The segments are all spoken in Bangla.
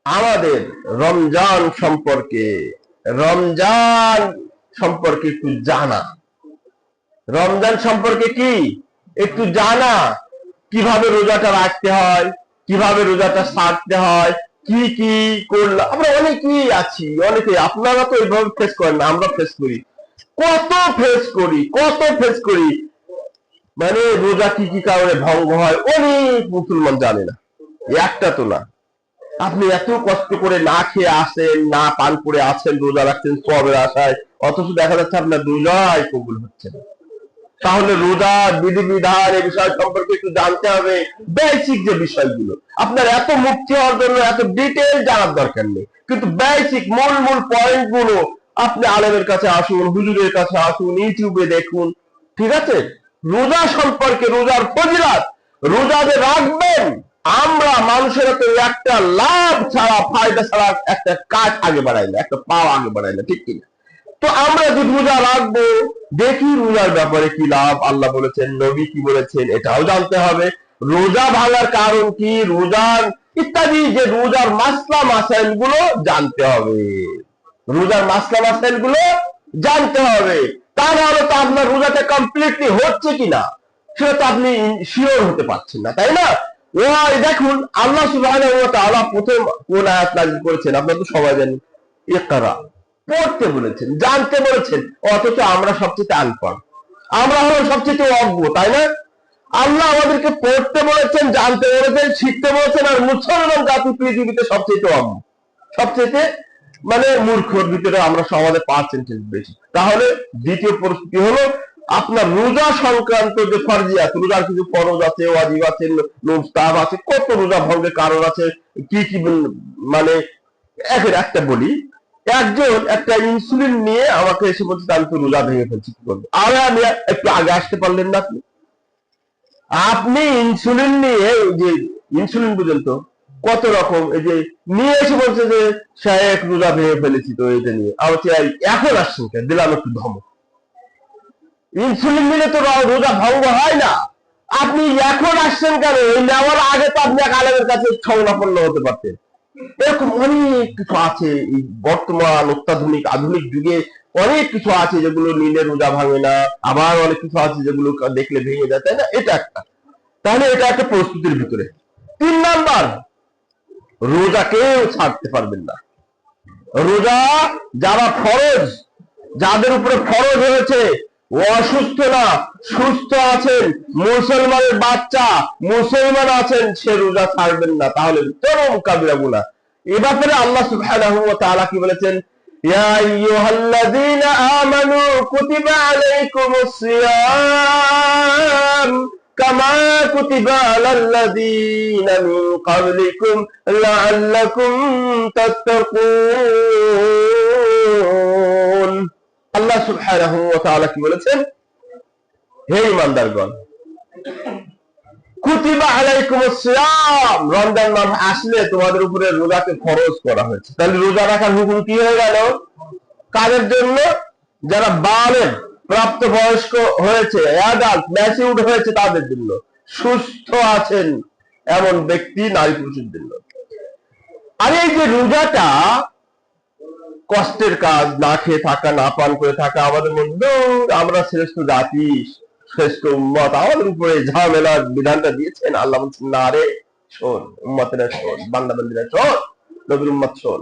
আমাদের রমজান সম্পর্কে রমজান সম্পর্কে একটু জানা, রমজান সম্পর্কে কি একটু জানা, কিভাবে রোজাটা রাখতে হয়, কিভাবে রোজাটা ছাড়তে হয়, কি কি করলাম। আমরা অনেকেই আছি, অনেকে, আপনারা তো এইভাবে ফেস করেন না, আমরা ফেস করি, কত ফেস করি। মানে রোজা কি কি কারণে ভঙ্গ হয় অনেক মুসলমান জানে না, একটা তো না। আপনি এত কষ্ট করে না খেয়ে আসেন, না পান করে আছেন, রোজা রাখছেন সবের আশায়, অথচ দেখা যাচ্ছে আপনার রোজাই কবুল হচ্ছে না। তাহলে রোজা বিধিবিধান এই বিষয় সম্পর্কে একটু জানতে হবে, বেসিক যে বিষয়গুলো। আপনার এত মুক্তি হওয়ার জন্য এত ডিটেল জানার দরকার নেই, কিন্তু বেসিক মূল পয়েন্ট গুলো আপনি আলেমের কাছে আসুন, হুজুরের কাছে আসুন, ইউটিউবে দেখুন, ঠিক আছে? রোজা সম্পর্কে, রোজার ফজিলত, রোজা যে রাখবেন, আমরা মানুষেরা তো একটা লাভ ছাড়া, ফায়দা ছাড়া একটা কাজ আগে বাড়াই না, একটা পাও আগে বাড়াই না, ঠিক কিনা? তো আমরা যে রোজা রাখবো, দেখি রোজার ব্যাপারে কি লাভ আল্লাহ বলেছেন, নবী কি বলেছেন, এটাও জানতে হবে। রোজা ভাঙার কারণ কি, রোজার ইত্যাদি, যে রোজার মাসলা মাসাইল গুলো জানতে হবে, রোজার মাসলা মাসাইল গুলো জানতে হবে। তা নাহলে তো আপনার রোজাটা কমপ্লিটলি হচ্ছে কিনা সেটা তো আপনি শিওর হতে পারছেন না, তাই না? ওই দেখুন, আল্লাহ সুবহানাহু ওয়া তাআলা প্রথম কোন আয়াত নাযিল করেছেন আপনারা তো সবাই জানেন, ইকরা, পড়তে বলেছেন, জানতে বলেছেন। অথচ আমরা সবচেয়ে আনপড়, আমরা হলো সবচেয়ে অজ্ঞ, তাই না? আল্লাহ আমাদেরকে পড়তে বলেছেন, জানতে বলেছেন, শিখতে বলেছেন, আর মুসলমান জাতি পৃথিবীতে সবচেয়ে অজ্ঞ, সবচেয়ে মানে মূর্খর ভিতরে আমরা সমাজে পার্সেন্টেজ বেশি। তাহলে দ্বিতীয় পরিস্থিতি হলো, আপনার রোজা সংক্রান্ত যে ফরজিয়াত, রোজার কিছু ফরজ আছে, ওয়াজিব আছে, মুস্তাহাব আছে, কত রোজা ভঙ্গের কারণ আছে, কি কি, মানে একের একটা বলি। একজন একটা ইনসুলিন নিয়ে আমাকে এসে বলছে আমি তো রোজা ভেঙে ফেলছি, কি করবো? আর আমি একটু আগে আসতে পারলেন না আপনি? আপনি ইনসুলিন নিয়ে, যে ইনসুলিন বুঝেন তো কত রকম, এই যে নিয়ে এসে বলছে যে সাহেব রোজা ভেঙে ফেলেছি, তো এটা নিয়ে আমার এখন আসছেন কেন, দিলাম একটু ধমক। ইনসুলিন নিলে তো রোজা ভঙ্গ হয় না, আপনি এখন আসছেন কেন? ওই নেওয়ার আগে তো আপনি এক আলেমের কাছে সংলাপন্ন হতে পারতেন। এরকম অনেক কিছু আছে এই বর্তমান অত্যাধুনিক আধুনিক যুগে, অনেক কিছু আছে যেগুলো নিলে রোজা ভাঙে না, আবার অনেক কিছু আছে যেগুলো দেখলে ভেঙে যায়, তাই না? এটা একটা, তাহলে এটা একটা প্রস্তুতির ভিতরে। 3 নাম্বার, রোজা কেউ ছাড়তে পারবেন না। রোজা যারা ফরজ, যাদের উপরে ফরজ হয়েছে, অসুস্থ না, সুস্থ আছেন, মুসলমানের বাচ্চা, মুসলমান আছেন, সে রোজা ছাড়বেন না, তাহলে চরম কাবিরা গুনাহ। এ ব্যাপারে আল্লাহ সুবহানাহু ওয়া তাআলা কি বলেছেন? ইয়া আইয়ুহাল্লাযীনা আমানু কুতিবা আলাইকুমুস সিয়াম কামা কুতিবা আলাল্লাযীনা মিন ক্বাবলিকুম লাআল্লাকুম তাত্তাকুন। আল্লাহ সুবহানাহু ওয়া তাআলা কি বলেছেন? হে ঈমানদারগণ, কুতিবা আলাইকুমুস সিয়াম, রমজান মাস আসলে তোমাদের উপরে রোজাকে ফরজ করা হয়েছে। তাহলে রোজা রাখার হুকুম কি হয়ে গেল? কাদের জন্য? যারা বালেগ, প্রাপ্ত বয়স্ক হয়েছে, অ্যাডাল্ট, ম্যাচিউরড হয়েছে, তাদের জন্য। সুস্থ আছেন এমন ব্যক্তি, নারী পুরুষের জন্য। আর এই যে রোজাটা কষ্টের কাজ, না খেয়ে থাকা, না পান করে থাকা, আমাদের মধ্যে আমরা শ্রেষ্ঠ জাতি, শ্রেষ্ঠ উম্মত, আমাদের উপরে ঝামেলার বিধানটা দিয়েছেন। আল্লাহ বলছেন, না রে, শোন উম্মতেরা, শোন বান্দা বান্দীরা, শোন নবীর উম্মত, শোন,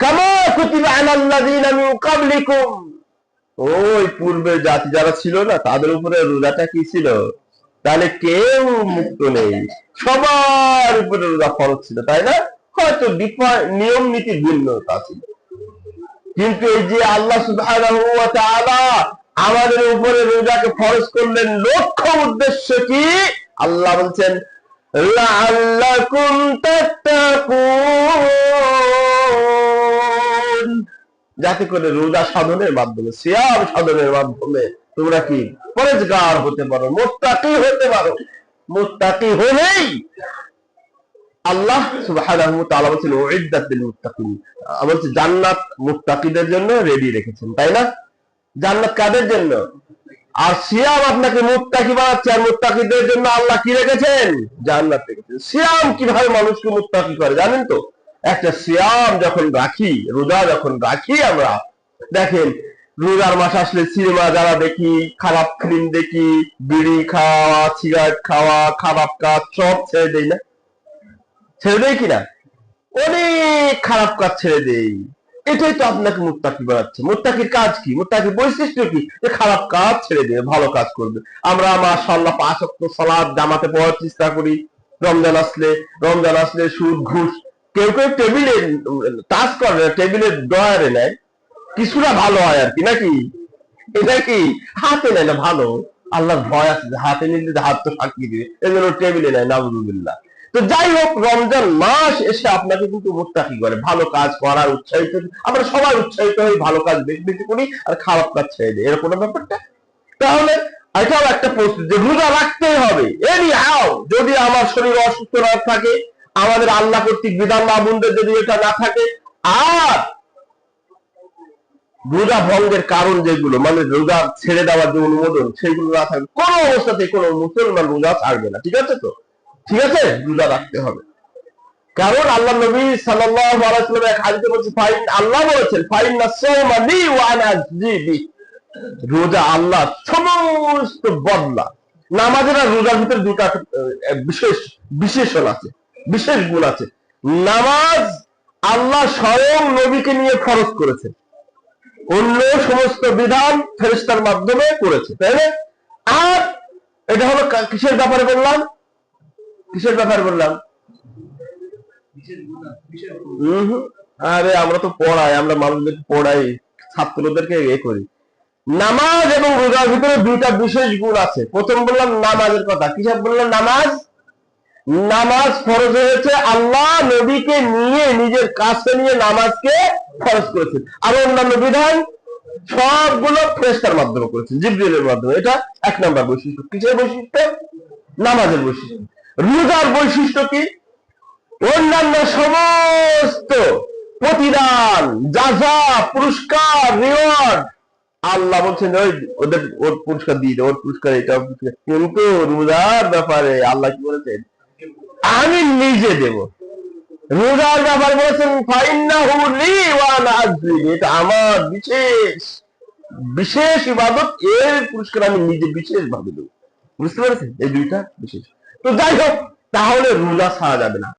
কামা কুতিবা আলাল্লাযীনা মিন ক্বাবলিকুম, ওই পূর্বের জাতি যারা ছিল না, তাদের উপরে রোজাটা কি ছিল? তাহলে কেউ মুক্ত নেই, সবার উপরে রোজা ফরজ ছিল, তাই না? হয়তো নিয়ম নীতি ভিন্নতা ছিল, কিন্তু এই যে আল্লাহ সুবহানাহু ওয়া তাআলা আমাদের উপরে রোজাকে ফরজ করলেন, লক্ষ্য উদ্দেশ্য কি? আল্লাহ বলছেন লাআল্লাকুম তাত্তাকুন, যাতে করে রোজা সাধনের মাধ্যমে, সিয়াম সাধনের মাধ্যমে তোমরা কি পরেজগার হতে পারো, মুত্তাকি হতে পারো। মুত্তাকি হলেই আল্লাহ সুবহানাহু ওয়া তাআলা বলেছেন উইদ্দাত লিল মুত্তাকিন, বলছে জান্নাত মুত্তাকিদের জন্য রেডি রেখেছেন, তাই না? জান্নাত কাদের জন্য? আর সিয়াম আপনাকে মুত্তাকি বানাচ্ছে, আর মুত্তাকিদের জন্য আল্লাহ কি রেখেছেন? জান্নাত রেখেছেন। সিয়াম কিভাবে মানুষকে মুত্তাকি করে জানেন তো? একটা সিয়াম যখন রাখি, রোজা যখন রাখি আমরা, দেখেন রোজার মাস আসলে সিনেমা যারা দেখি, খারাপ ফিল্ম দেখি, বিড়ি খাওয়া, সিগারেট খাওয়া, খারাপ কাজ সব ছেড়ে দেই না? ছেড়ে দেই কিনা? অনেক খারাপ কাজ ছেড়ে দেই। এটাই তো আপনাকে মুত্তাকি বানাচ্ছে। মুত্তাকির কাজ কি? মুত্তাকির বৈশিষ্ট্য কি? যে খারাপ কাজ ছেড়ে দেবে, ভালো কাজ করবে। আমরা মাশাআল্লাহ 5 ওয়াক্ত সালাত জামাতে পড়ার চেষ্টা করি। রমজান আসলে সুদ ঘুষ, কেউ কেউ টেবিলে টাচ করে, টেবিলের ডয়ারে নেয়, কিছুটা ভালো হয় আর কি, নাকি? এটা কি হাতে নেয় না? ভালো আল্লাহর ভয় আছে যে হাতে নিলে হাত তো সাক্ষী দিবে, এজন্য টেবিলে নেয়, নাউজুবিল্লাহ। তো যাই হোক, রমজান মাস এসে আপনাকে কিন্তু মুত্তাকি করে, ভালো কাজ করার উৎসাহিত। আমরা সবাই উৎসাহিত হই, ভালো কাজ বেশি বেশি করি আর খারাপ কাজ ছেড়ে দিই, এরকম ব্যাপারটা। তাহলে এটাও একটা প্রশ্ন যে রোজা রাখতেই হবে এনি হাও, যদি আমার শরীর অসুস্থ না থাকে, আমাদের আল্লাহ কর্তৃক বিধান মাহবুবদের যদি এটা না থাকে, আর রোজা ভঙ্গের কারণ যেগুলো, মানে রোজা ছেড়ে দেওয়ার যে অনুমোদন, সেগুলো না থাকবে, কোন অবস্থাতে কোনো মুসলমান রোজা ছাড়বে না। ঠিক আছে তো? ঠিক আছে, রোজা রাখতে হবে। কারণ আল্লাহ নবী সাল্লাল্লাহু আলাইহি ওয়াসাল্লাম এক হাদিসে বলেছেন, আল্লাহ বলেছেন, ফাইন্না সাওমা লি ওয়া আনা আজজি বি, রোজা আল্লাহ সমস্ত বদলা। নামাজের আর রোজার ভিতরে দুটা বিশেষ বিশেষণ আছে, বিশেষ গুণ আছে। নামাজ আল্লাহ স্বয়ং নবীকে নিয়ে ফরজ করেছে, অন্য সমস্ত বিধান ফেরেশতার মাধ্যমে করেছে, তাই না? আর এটা হলো কিসের ব্যাপারে বললাম? কিসের ব্যাপারে বললাম? আরে আমরা তো পড়াই, আমরা মানুষদেরকে পড়াই, ছাত্রদেরকে করি। নামাজ এবং রোজার ভিতরে দুইটা বিশেষ গুণ আছে। প্রথম বললাম নামাজের কথা। কিসব বললাম? নামাজ ফরজ হয়েছে, আল্লাহ নবীকে নিয়ে, নিজের কাছে নিয়ে নামাজকে ফরজ করেছেন। আর অন্যান্য বিধান সবগুলো ফেরেশতার মাধ্যমে করেছেন, জিবরিলের মাধ্যমে। এটা 1 নাম্বার বৈশিষ্ট্য। কিসের বৈশিষ্ট্য? নামাজের বৈশিষ্ট্য। রোজার বৈশিষ্ট্য কি? অন্যান্য সমস্ত প্রতিদান, যাজা, পুরস্কার, রিওয়ার্ড আল্লাহ বলছেন ওর পুরস্কার দিয়ে দেয়, ওর পুরস্কার এটা। কিন্তু রোজার ব্যাপারে আল্লাহ কি বলেছেন? আমি নিজে দেব। রোজার ব্যাপারে বলেছেন, ফাইন্নাহু লি ওয়া আনা আজজি বি, এটা আমার বিশেষ বিশেষ ইবাদত, এর পুরস্কার আমি নিজে বিশেষ ভাবে দেব। বুঝতে পেরেছেন? এই দুইটা বিশেষ। তো যাই হোক, তাহলে রোজা ছাড়া যাবে না।